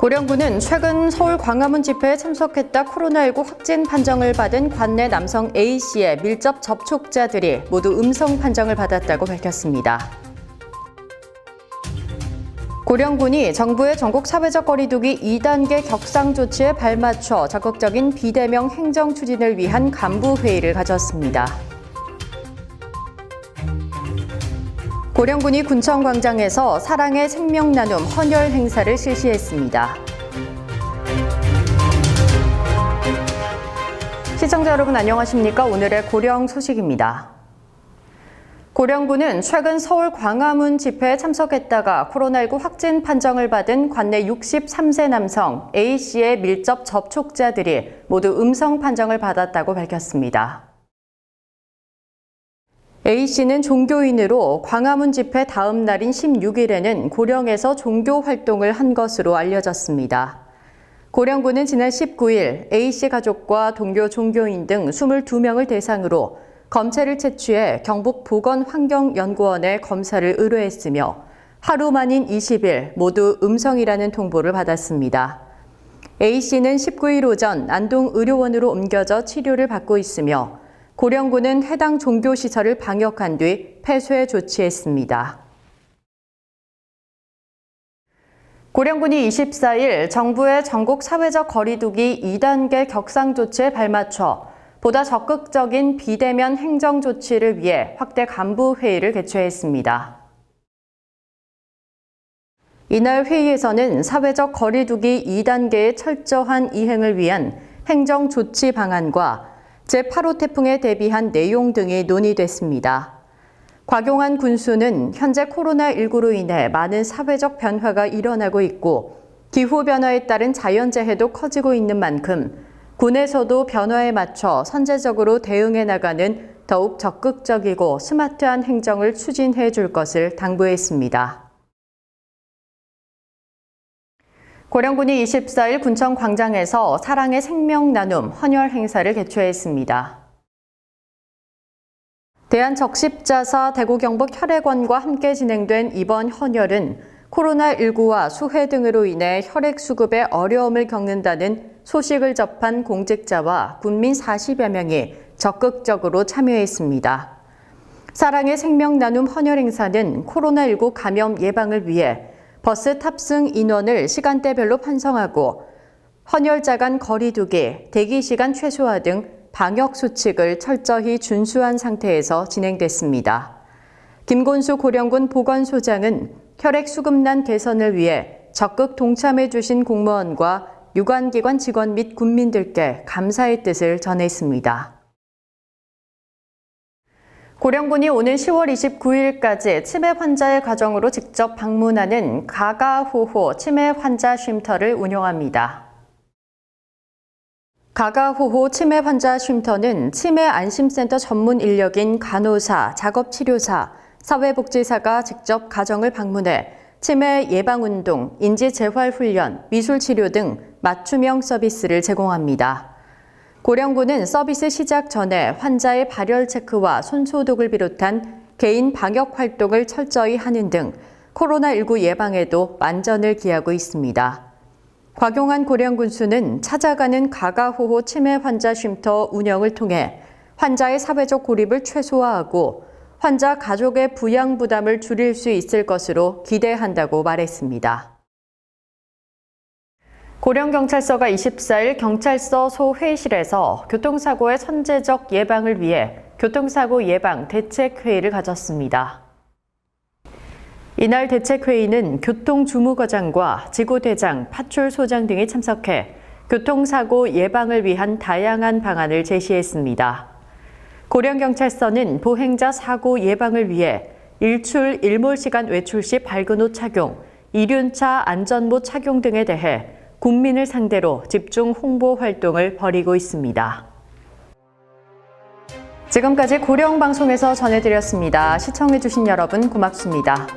고령군은 최근 서울 광화문 집회에 참석했다 코로나19 확진 판정을 받은 관내 남성 A씨의 밀접 접촉자들이 모두 음성 판정을 받았다고 밝혔습니다. 고령군이 정부의 전국 사회적 거리두기 2단계 격상 조치에 발맞춰 적극적인 비대면 행정 추진을 위한 간부회의를 가졌습니다. 고령군이 군청광장에서 사랑의 생명 나눔 헌혈 행사를 실시했습니다. 시청자 여러분 안녕하십니까? 오늘의 고령 소식입니다. 고령군은 최근 서울 광화문 집회에 참석했다가 코로나19 확진 판정을 받은 관내 63세 남성 A씨의 밀접 접촉자들이 모두 음성 판정을 받았다고 밝혔습니다. A씨는 종교인으로 광화문 집회 다음 날인 16일에는 고령에서 종교 활동을 한 것으로 알려졌습니다. 고령군은 지난 19일 A씨 가족과 동료 종교인 등 22명을 대상으로 검체를 채취해 경북보건환경연구원에 검사를 의뢰했으며 하루 만인 20일 모두 음성이라는 통보를 받았습니다. A씨는 19일 오전 안동의료원으로 옮겨져 치료를 받고 있으며 고령군은 해당 종교시설을 방역한 뒤 폐쇄 조치했습니다. 고령군이 24일 정부의 전국 사회적 거리두기 2단계 격상 조치에 발맞춰 보다 적극적인 비대면 행정 조치를 위해 확대 간부 회의를 개최했습니다. 이날 회의에서는 사회적 거리두기 2단계의 철저한 이행을 위한 행정 조치 방안과 제8호 태풍에 대비한 내용 등이 논의됐습니다. 곽용안 군수는 현재 코로나19로 인해 많은 사회적 변화가 일어나고 있고 기후변화에 따른 자연재해도 커지고 있는 만큼 군에서도 변화에 맞춰 선제적으로 대응해 나가는 더욱 적극적이고 스마트한 행정을 추진해 줄 것을 당부했습니다. 고령군이 24일 군청광장에서 사랑의 생명 나눔 헌혈 행사를 개최했습니다. 대한적십자사 대구경북 혈액원과 함께 진행된 이번 헌혈은 코로나19와 수해 등으로 인해 혈액 수급에 어려움을 겪는다는 소식을 접한 공직자와 군민 40여 명이 적극적으로 참여했습니다. 사랑의 생명 나눔 헌혈 행사는 코로나19 감염 예방을 위해 버스 탑승 인원을 시간대별로 편성하고 헌혈자 간 거리두기, 대기시간 최소화 등 방역 수칙을 철저히 준수한 상태에서 진행됐습니다. 김곤수 고령군 보건소장은 혈액 수급난 개선을 위해 적극 동참해 주신 공무원과 유관기관 직원 및 군민들께 감사의 뜻을 전했습니다. 고령군이 오는 10월 29일까지 치매 환자의 가정으로 직접 방문하는 가가호호 치매 환자 쉼터를 운영합니다. 가가호호 치매 환자 쉼터는 치매 안심센터 전문 인력인 간호사, 작업치료사, 사회복지사가 직접 가정을 방문해 치매 예방운동, 인지재활훈련, 미술치료 등 맞춤형 서비스를 제공합니다. 고령군은 서비스 시작 전에 환자의 발열 체크와 손소독을 비롯한 개인 방역 활동을 철저히 하는 등 코로나19 예방에도 만전을 기하고 있습니다. 곽용안 고령군수는 찾아가는 가가호호 치매 환자 쉼터 운영을 통해 환자의 사회적 고립을 최소화하고 환자 가족의 부양 부담을 줄일 수 있을 것으로 기대한다고 말했습니다. 고령경찰서가 24일 경찰서 소회의실에서 교통사고의 선제적 예방을 위해 교통사고 예방 대책회의를 가졌습니다. 이날 대책회의는 교통주무과장과 지구대장, 파출소장 등이 참석해 교통사고 예방을 위한 다양한 방안을 제시했습니다. 고령경찰서는 보행자 사고 예방을 위해 일출, 일몰시간 외출 시 밝은 옷 착용, 이륜차 안전모 착용 등에 대해 국민을 상대로 집중 홍보 활동을 벌이고 있습니다. 지금까지 고령방송에서 전해드렸습니다. 시청해주신 여러분 고맙습니다.